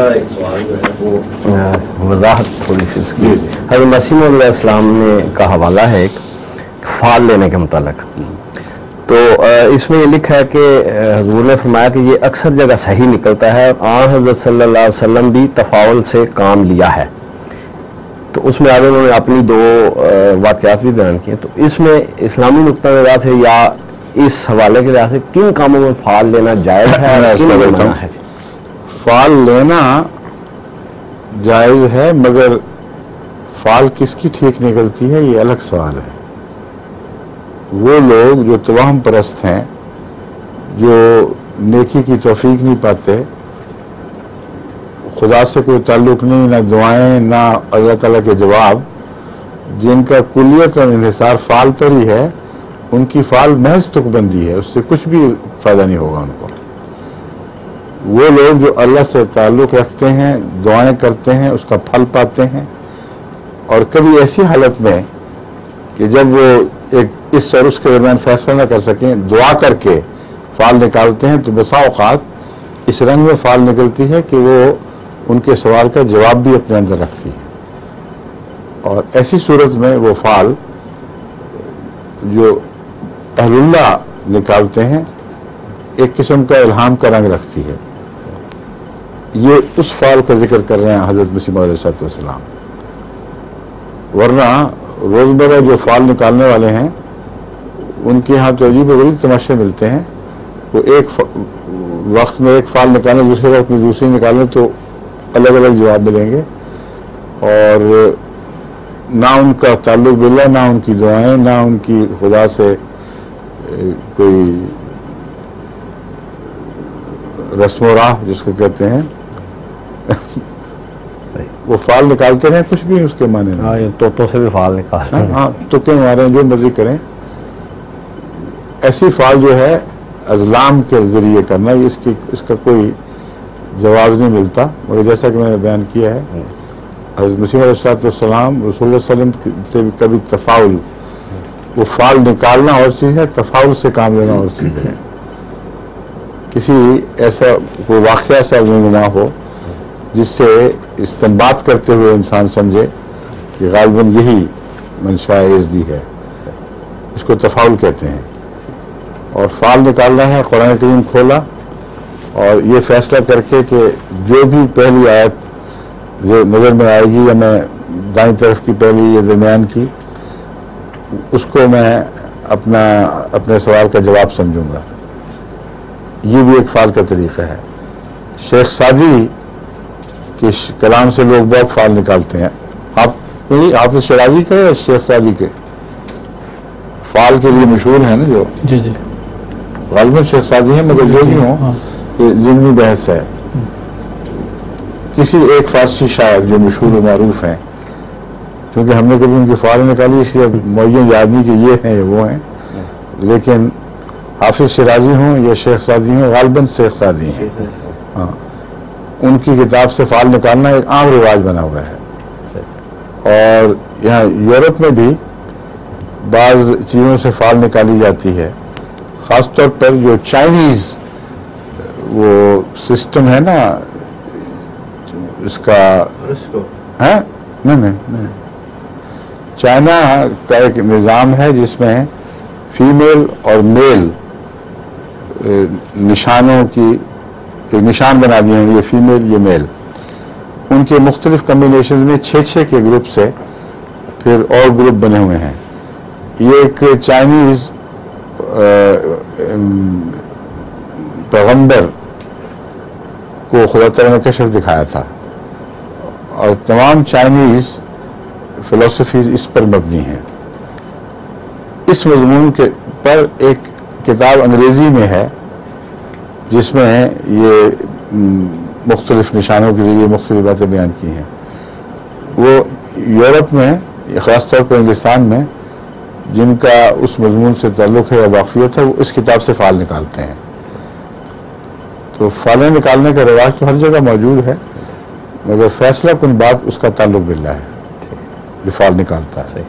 ایک سوال جو ہے وہ وضاحت تھوڑی سی اس کی حضرت مسیح علیہ السلام نے کا حوالہ ہے ایک فال لینے کے متعلق. تو اس میں یہ لکھا ہے کہ حضور نے فرمایا کہ یہ اکثر جگہ صحیح نکلتا ہے اور آن حضرت صلی اللہ علیہ وسلم بھی تفاول سے کام لیا ہے. تو اس میں آگے انہوں نے اپنی دو واقعات بھی بیان کیے. تو اس میں اسلامی نقطہ نظر سے یا اس حوالے کے لحاظ سے کن کاموں میں فال لینا جائز ہے؟ فال لینا جائز ہے، مگر فال کس کی ٹھیک نکلتی ہے یہ الگ سوال ہے. وہ لوگ جو توہم پرست ہیں، جو نیکی کی توفیق نہیں پاتے، خدا سے کوئی تعلق نہیں، نہ دعائیں نہ اللہ تعالیٰ کے جواب، جن کا کلیت اور انحصار فال پر ہی ہے، ان کی فال محض تک بندی ہے، اس سے کچھ بھی فائدہ نہیں ہوگا ان کو. وہ لوگ جو اللہ سے تعلق رکھتے ہیں، دعائیں کرتے ہیں، اس کا پھل پاتے ہیں، اور کبھی ایسی حالت میں کہ جب وہ ایک اس اور اس کے درمیان فیصلہ نہ کر سکیں، دعا کر کے فال نکالتے ہیں، تو بسا اوقات اس رنگ میں فال نکلتی ہے کہ وہ ان کے سوال کا جواب بھی اپنے اندر رکھتی ہے. اور ایسی صورت میں وہ فال جو اہل اللہ نکالتے ہیں ایک قسم کا الہام کا رنگ رکھتی ہے. یہ اس فال کا ذکر کر رہے ہیں حضرت مسیح موعود علیہ السلام. ورنہ روزمرہ جو فال نکالنے والے ہیں ان کے ہاں تو عجیب و غریب تماشے ملتے ہیں. وہ ایک وقت میں ایک فال نکالیں، دوسرے وقت میں دوسری نکالیں تو الگ الگ جواب ملیں گے، اور نہ ان کا تعلق باللہ، نہ ان کی دعائیں، نہ ان کی خدا سے کوئی رسم و راہ جس کو کہتے ہیں. وہ فال نکالتے رہیں، کچھ بھی اس کے معنی نہیں. طوطوں سے بھی فال نکال، ہاں تکے مارے جو مرضی کریں. ایسی فال جو ہے ازلام کے ذریعے کرنا، اس کا کوئی جواز نہیں ملتا. مگر جیسا کہ میں نے بیان کیا ہے، حضرت مسیح علیہ السلام رسول اللہ صلی اللہ علیہ وسلم سے بھی کبھی تفاول، وہ فال نکالنا اور چیز ہے، تفاول سے کام لینا اور چیز ہے. کسی ایسا کوئی واقعہ ایسا رونما ہو جس سے استنباط کرتے ہوئے انسان سمجھے کہ غالباً یہی منشاء ازدی ہے، اس کو تفاول کہتے ہیں. اور فال نکالنا ہے، قرآن کریم کھولا اور یہ فیصلہ کر کے کہ جو بھی پہلی آیت نظر میں آئے گی، یا میں دائیں طرف کی پہلی یا درمیان کی، اس کو میں اپنے سوال کا جواب سمجھوں گا. یہ بھی ایک فال کا طریقہ ہے. شیخ سعدی کے کلام سے لوگ بہت فال نکالتے ہیں. آپ حافظ شیرازی کے یا شیخ سعدی کے فال کے لیے مشہور ہیں نا، جو جی غالباً شیخ سعدی ہیں، مگر جو بھی ہوں یہ ضمنی بحث ہے. کسی ایک فارسی شاعر جو مشہور و معروف ہیں، کیونکہ ہم نے کبھی ان کی فال نکالی اس لیے معین یاد نہیں کہ یہ ہیں یا وہ ہیں، لیکن حافظ شیرازی ہوں یا شیخ سعدی ہوں، غالباً شیخ سعدی ہیں. ہاں، ان کی کتاب سے فال نکالنا ایک عام رواج بنا ہوا ہے. اور یہاں یورپ میں بھی بعض چیزوں سے فال نکالی جاتی ہے، خاص طور پر جو چائنیز وہ سسٹم ہے نا، اس کا نہیں، چائنا کا ایک نظام ہے جس میں فیمیل اور میل نشانوں کی نشان بنا دیے ہیں، یہ فیمیل یہ میل، ان کے مختلف کمبینیشن میں 6 کے گروپ سے پھر اور گروپ بنے ہوئے ہیں. یہ ایک چائنیز پیغمبر کو خدا تعالیٰ نے کشف دکھایا تھا، اور تمام چائنیز فلسفیز اس پر مبنی ہیں. اس مضمون کے پر ایک کتاب انگریزی میں ہے جس میں یہ مختلف نشانوں کے لیے مختلف باتیں بیان کی ہیں. وہ یورپ میں، خاص طور پر انگلستان میں، جن کا اس مضمون سے تعلق ہے یا واقفیت ہے، وہ اس کتاب سے فال نکالتے ہیں. تو فالیں نکالنے کا رواج تو ہر جگہ موجود ہے، مگر فیصلہ کن بات اس کا تعلق باللہ ہے جو فال نکالتا ہے.